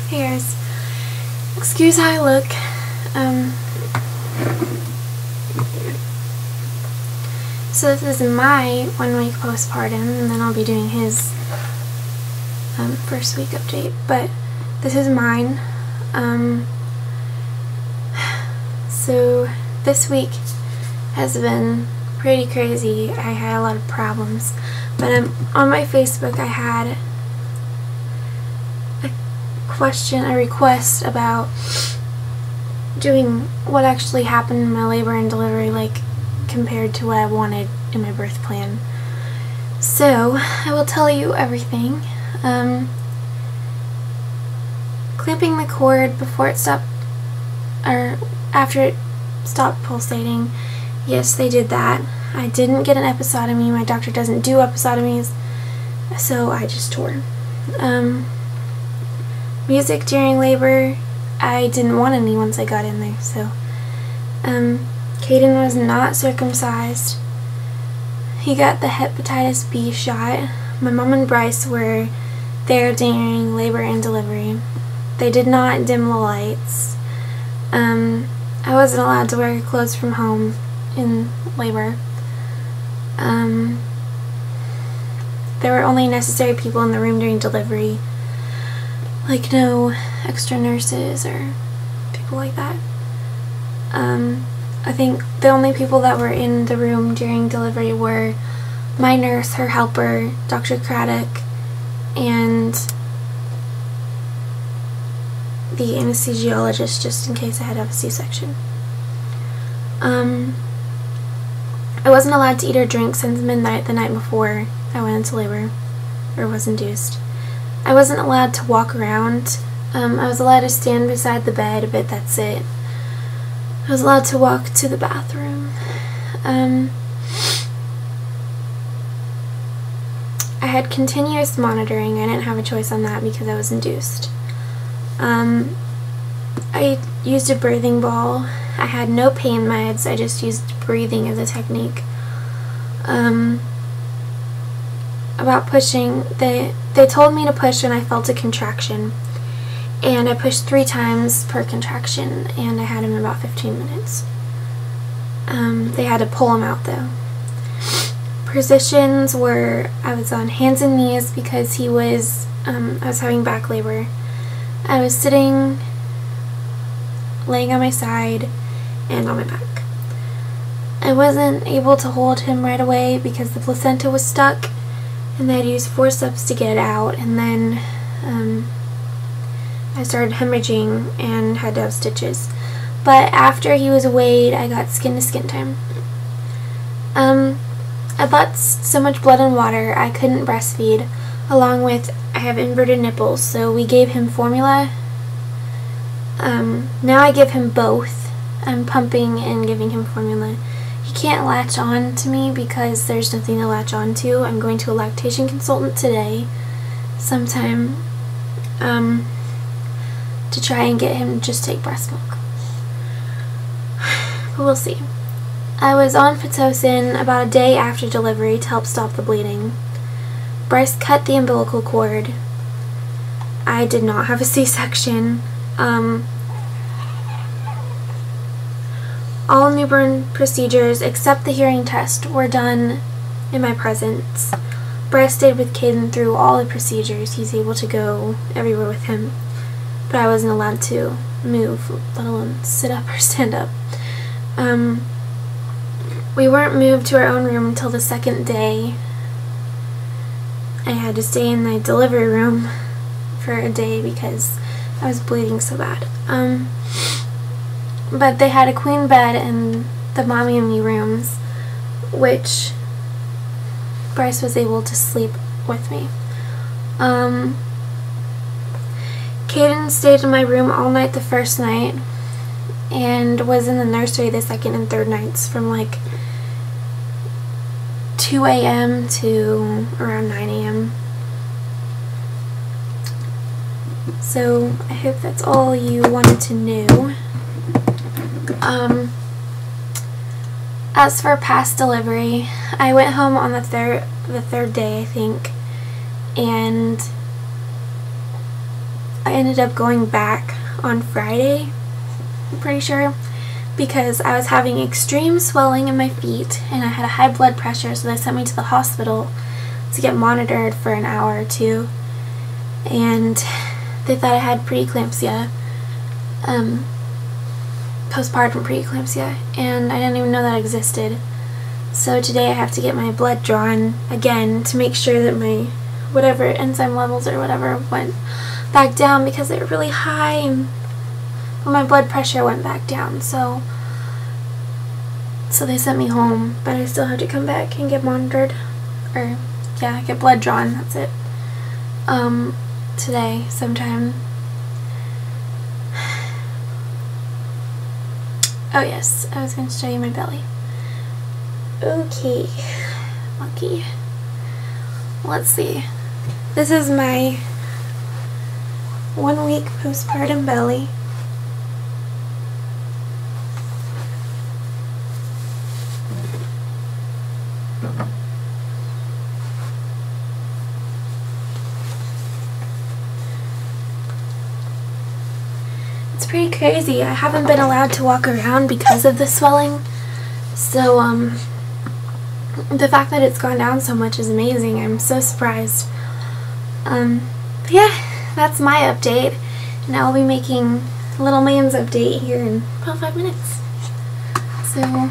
Hey guys, excuse how I look. So this is my 1 week postpartum, and then I'll be doing his first week update. But this is mine. So this week has been pretty crazy. I had a lot of problems, but on my Facebook I had a request about doing what actually happened in my labor and delivery, like compared to what I wanted in my birth plan. So I will tell you everything. Clamping the cord before it stopped, or after it stopped pulsating, yes, they did that. I didn't get an episiotomy. My doctor doesn't do episiotomies, so I just tore. Music during labor, I didn't want any once I got in there, so. Caden was not circumcised. He got the hepatitis B shot. My mom and Bryce were there during labor and delivery. They did not dim the lights. I wasn't allowed to wear clothes from home in labor. There were only necessary people in the room during delivery, like no extra nurses or people like that. I think the only people that were in the room during delivery were my nurse, her helper, Dr. Craddock, and the anesthesiologist, just in case I had to have a C-section. I wasn't allowed to eat or drink since midnight the night before I went into labor, or was induced. I wasn't allowed to walk around. I was allowed to stand beside the bed, but that's it. I was allowed to walk to the bathroom. I had continuous monitoring. I didn't have a choice on that because I was induced. I used a breathing ball. I had no pain meds. I just used breathing as a technique. About pushing, they told me to push when I felt a contraction. And I pushed 3 times per contraction, and I had him in about 15 minutes. They had to pull him out though. Positions were, I was on hands and knees because I was having back labor. I was sitting, laying on my side, and on my back. I wasn't able to hold him right away because the placenta was stuck, and they had to use forceps to get it out, and then I started hemorrhaging and had to have stitches. But after he was weighed, I got skin-to-skin time. I lost so much blood and water I couldn't breastfeed, along with I have inverted nipples, so we gave him formula. Now I give him both. I'm pumping and giving him formula. He can't latch on to me because there's nothing to latch on to. I'm going to a lactation consultant today sometime to try and get him to just take breast milk. But we'll see. I was on Pitocin about a day after delivery to help stop the bleeding. Bryce cut the umbilical cord. I did not have a C-section. All newborn procedures except the hearing test were done in my presence. Bryce stayed with Caden through all the procedures. He's able to go everywhere with him. But I wasn't allowed to move, let alone sit up or stand up. We weren't moved to our own room until the 2nd day. I had to stay in the delivery room for a day because I was bleeding so bad. But they had a queen bed in the mommy and me rooms, which Bryce was able to sleep with me. Caden stayed in my room all night the first night and was in the nursery the 2nd and 3rd nights from like 2 a.m. to around 9 a.m. So I hope that's all you wanted to know. As for past delivery, I went home on the third day, I think, and I ended up going back on Friday, I'm pretty sure, because I was having extreme swelling in my feet and I had a high blood pressure, so they sent me to the hospital to get monitored for an hour or two, and they thought I had preeclampsia, postpartum preeclampsia, and I didn't even know that existed. So today I have to get my blood drawn again to make sure that my whatever enzyme levels or whatever went back down, because they were really high and my blood pressure went back down. So they sent me home, but I still have to come back and get monitored, or yeah, get blood drawn, that's it, today sometime. Oh yes, I was going to show you my belly. Okay, lucky. Let's see. This is my 1 week postpartum belly. It's pretty crazy. I haven't been allowed to walk around because of the swelling. So, the fact that it's gone down so much is amazing. I'm so surprised. But yeah, that's my update. Now I'll be making little man's update here in about 5 minutes. So